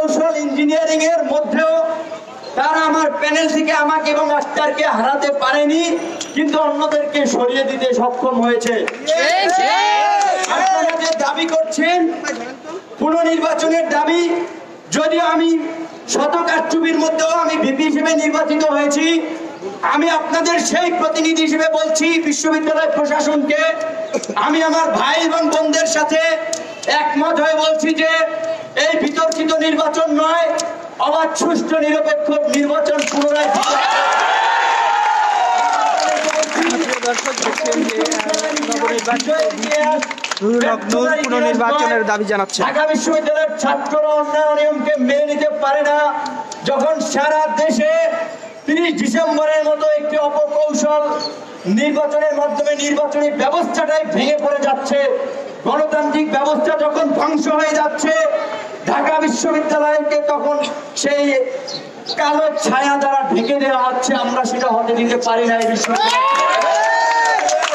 প্রকৌশল ইঞ্জিনিয়ারিং এর মধ্যেও তারা আমার প্যানেল থেকে আমাকে এবং আক্তারকে হারাতে পারেনি, কিন্তু অন্যদেরকে সরিয়ে দিতে সক্ষম হয়েছে। আপনারা যে দাবি করছেন পুনর্নির্বাচনের দাবি, যদিও আমি শত কারচুপির মধ্যেও আমি ভিপি হিসেবে নির্বাচিত হয়েছি, আমি আপনাদের সেই প্রতিনিধি হিসেবে বলছি বিশ্ববিদ্যালয় প্রশাসনকে, আমি আমার ভাই এবং বোনদের সাথে একমত হয়ে বলছি যে এই বিতর্কিত নির্বাচন নয়, অবাধ সুষ্ঠু নিরপেক্ষ নির্বাচন পুনরায় পুনর্নির্বাচনের দাবি জানাচ্ছে। ঢাকা বিশ্ববিদ্যালয়ের ছাত্ররা অন্যায় নিয়মকে মেনে নিতে পারে না, যখন সারা দেশে 30 ডিসেম্বরের মতো একটি অপকৌশল নির্বাচনের মাধ্যমে নির্বাচনী ব্যবস্থাটাই ভেঙে পড়ে যাচ্ছে, গণতান্ত্রিক ব্যবস্থা যখন ধ্বংস হয়ে যাচ্ছে, ঢাকা বিশ্ববিদ্যালয়কে তখন সেই কালো ছায়া দ্বারা ঢেকে দেওয়া হচ্ছে। আমরা সেটা হতে দিতে পারি না। এই বিশ্ববিদ্যালয়,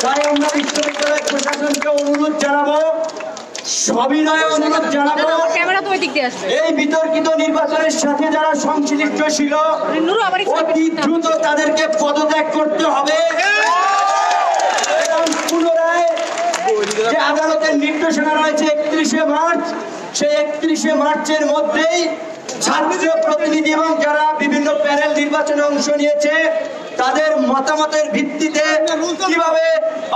তাই আমরা বিশ্ববিদ্যালয় প্রশাসনকে অনুরোধ জানাবো, সবিনয়ে অনুরোধ জানাবো, এই বিতর্কিত নির্বাচনের সাথে যারা সংশ্লিষ্ট ছিল অতি দ্রুত তাদেরকে পদত্যাগ করতে হবে এবং পুনরায় যে আদালতের নির্দেশনা রয়েছে 31শে মার্চ, সেই 31শে মার্চের মধ্যেই ছাত্র প্রতিনিধি এবং যারা বিভিন্ন প্যানেল নির্বাচনে অংশ নিয়েছে তাদের মতামতের ভিত্তিতে কিভাবে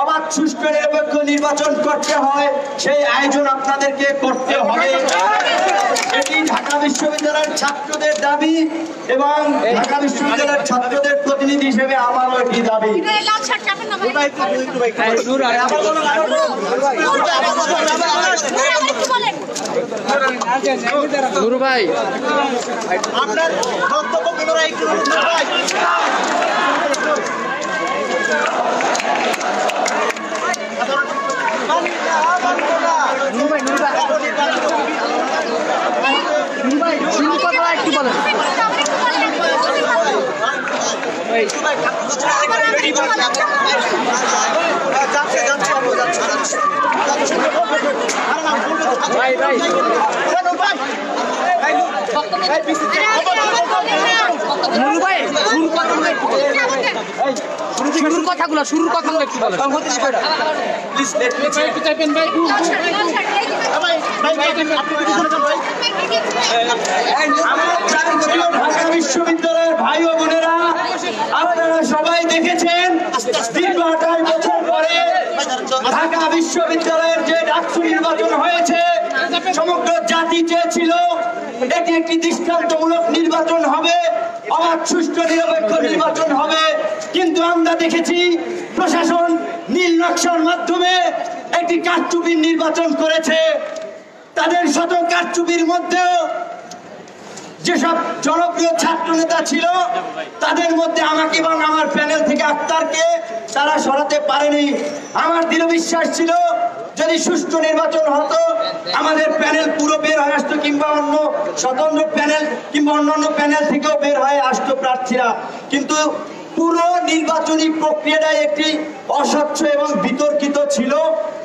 অবাধ সুষ্ঠু নিরপেক্ষ নির্বাচন করতে হয় সেই আয়োজন আপনাদেরকে করতে হবে। এটি ঢাকা বিশ্ববিদ্যালয়ের ছাত্রদের দাবি এবং ঢাকা বিশ্ববিদ্যালয়ের ছাত্রদের প্রতিনিধি হিসেবে আমারও এটি দাবি। নুরু ভাই, আপনার বক্তব্য পুনরায় একটু শুরুর কথাগুলো একটু বলেন। ঢাকা বিশ্ববিদ্যালয়ের ভাই ও বোনেরা, আপনারা সবাই দেখেছেন দীর্ঘ 28 বছর পরে ঢাকা বিশ্ববিদ্যালয়ের যে ডাকসু নির্বাচন হয়েছে, সমগ্র জাতি চেয়েছিল এটি একটি দৃষ্টান্তমূলক নির্বাচন হবে, অবাধ সুষ্ঠু নিরপেক্ষ নির্বাচন হবে, কিন্তু আমরা দেখেছি প্রশাসন নীল নকশার মাধ্যমে একটি কারচুপির নির্বাচন করেছে। তাদের শত কারচুপির মধ্যেও যেসব জনপ্রিয় ছাত্র নেতা ছিল তাদের মধ্যে আমাকে এবং আমার প্যানেল থেকে আক্তারকে তারা সরাতে পারেনি। আমার দৃঢ় বিশ্বাস ছিল যদি সুষ্ঠু নির্বাচন হতো আমাদের প্যানেল পুরো বের হয়ে আসতো, কিংবা অন্য স্বতন্ত্র প্যানেল কিংবা অন্যান্য প্যানেল থেকেও বের হয়ে আসতো প্রার্থীরা, কিন্তু পুরো নির্বাচনী প্রক্রিয়াটাই একটি অস্বচ্ছ এবং বিতর্কিত ছিল।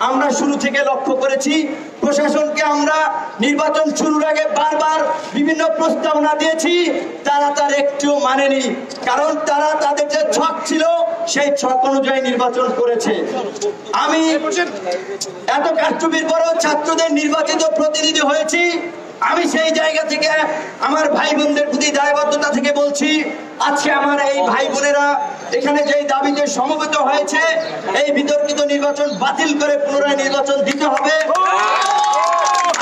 আমরা শুরু থেকে লক্ষ্য করেছি প্রশাসনকে আমরা নির্বাচন শুরুর আগে বারবার বিভিন্ন প্রস্তাবনা দিয়েছি, তারা তার একটিও মানেনি, কারণ তারা তাদের যে ছক ছিল সেই ছক অনুযায়ী নির্বাচন করেছে। আমি এত কারচুপির পরেও ছাত্রদের নির্বাচিত প্রতিনিধি হয়েছি। আমি সেই জায়গা থেকে আমার ভাই বোনদের প্রতি দায়বদ্ধতা থেকে বলছি, আজকে আমার এই ভাই বোনেরা এখানে যে দাবিতে সমবেত হয়েছে, এই বিতর্কিত নির্বাচন বাতিল করে পুনরায় নির্বাচন দিতে হবে।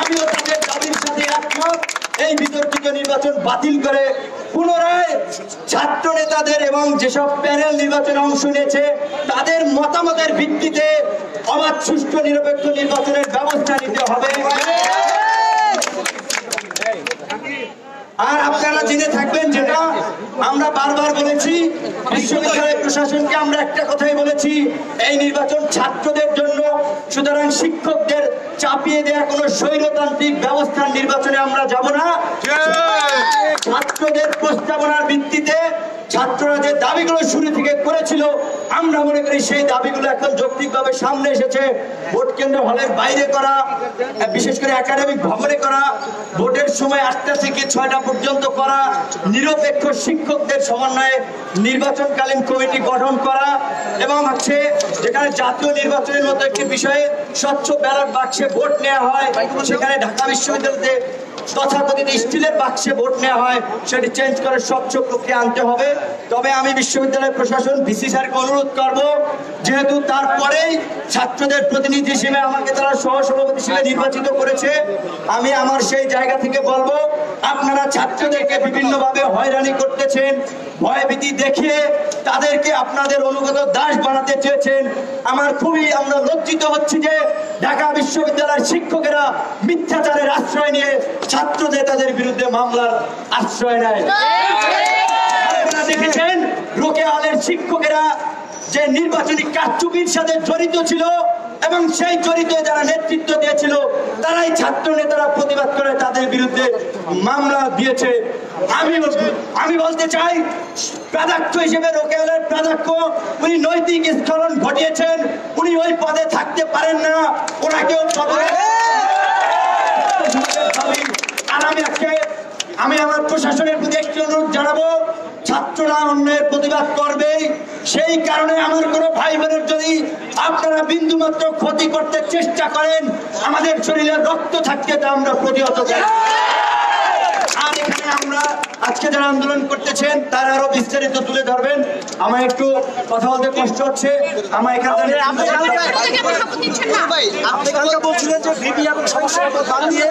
আমিও তাদের দাবির সাথে একমত, এই বিতর্কিত নির্বাচন বাতিল করে পুনরায় ছাত্র নেতাদের এবং যেসব প্যানেল নির্বাচনে অংশ নিয়েছে তাদের মতামতের ভিত্তিতে অবাধ সুষ্ঠু নিরপেক্ষ নির্বাচনের ব্যবস্থা নিতে হবে। আর আপনারা জেনে থাকবেন যেটা আমরা বারবার বলেছি, বিশ্ববিদ্যালয় প্রশাসনকে আমরা একটা কথাই বলেছি, এই নির্বাচন ছাত্রদের জন্য, সুতরাং শিক্ষকদের চাপিয়ে দেওয়া কোনো স্বৈরতান্ত্রিক ব্যবস্থার নির্বাচনে আমরা যাব না। ছাত্রদের প্রস্তাবনার ভিত্তিতে ছাত্ররা যে দাবিগুলো শুরু থেকে করেছিল, আমরা মনে করি সেই দাবিগুলো এখন যৌক্তিকভাবে সামনে এসেছে। ভোট কেন্দ্র হলের বাইরে করা, বিশেষ করে একাডেমিক ভবনে করা, ভোটের সময় 8টা থেকে 6টা পর্যন্ত করা, নিরপেক্ষ শিক্ষকদের সমন্বয়ে নির্বাচনকালীন কমিটি গঠন করা, এবং হচ্ছে যেখানে জাতীয় নির্বাচনের মতো একটি বিষয়ে স্বচ্ছ ব্যালট বাক্সে ভোট নেওয়া হয়, সেখানে ঢাকা বিশ্ববিদ্যালয়তে তথাকথিত স্টিলের বাক্সে ভোট নেওয়া হয়, সেটি চেঞ্জ করে স্বচ্ছ প্রক্রিয়া আনতে হবে। তবে আমি বিশ্ববিদ্যালয় প্রশাসন ভিসি স্যারকে অনুরোধ করব, যেহেতু তারপরেই ছাত্রদের প্রতিনিধি হিসেবে আমাকে তারা সহসভাপতি হিসেবে নির্বাচিত করেছে, আমি আমার সেই জায়গা থেকে বলবো, আপনারা ছাত্রদেরকে বিভিন্নভাবে হয়রানি করতেছেন, ভয়ভীতি দেখিয়ে তাদেরকে আপনাদের অনুগত দাস বানাতে চেয়েছেন। আমরা লজ্জিত হচ্ছি যে ঢাকা বিশ্ববিদ্যালয়ের শিক্ষকেরা মিথ্যাচারের আশ্রয় নিয়ে ছাত্রদের তাদের বিরুদ্ধে মামলার আশ্রয় নেয়। আপনারা দেখেছেন রোকেয়া হলের শিক্ষকেরা যে নির্বাচনী কারচুপির সাথে জড়িত ছিল এবং সেই জড়িত যারা নেতৃত্ব দিয়েছিল তারাই ছাত্র নেতারা প্রতিবাদ করে তাদের বিরুদ্ধে মামলা দিয়েছে। আমি বলতে চাই, প্রাধ্যক্ষ হিসেবে রোকেয়া হলের প্রাধ্যক্ষ উনি নৈতিক স্খলন ঘটিয়েছেন, উনি ওই পদে থাকতে পারেন না, ওনাকেও পদে। আর আমি আমার প্রশাসনের প্রতি একটি অনুরোধ জানাবো, ছাত্ররা অন্যায়ের প্রতিবাদ করবে, সেই কারণে আমার কোনো ভাই বোনের যদি আপনারা বিন্দু মাত্র ক্ষতি করতে চেষ্টা করেন, আমাদের শরীরে রক্ত থাকতে তা আমরা প্রতিহত করি। আর এখানে আমরা আজকে যারা আন্দোলন করতেছেন তারা আরো বিস্তারিত তুলে ধরবেন। আমার একটু কথা বলতে কষ্ট হচ্ছে, আমার এখানে বলছিলেন যে ভিপি এবং সমস্যা বাদ দিয়ে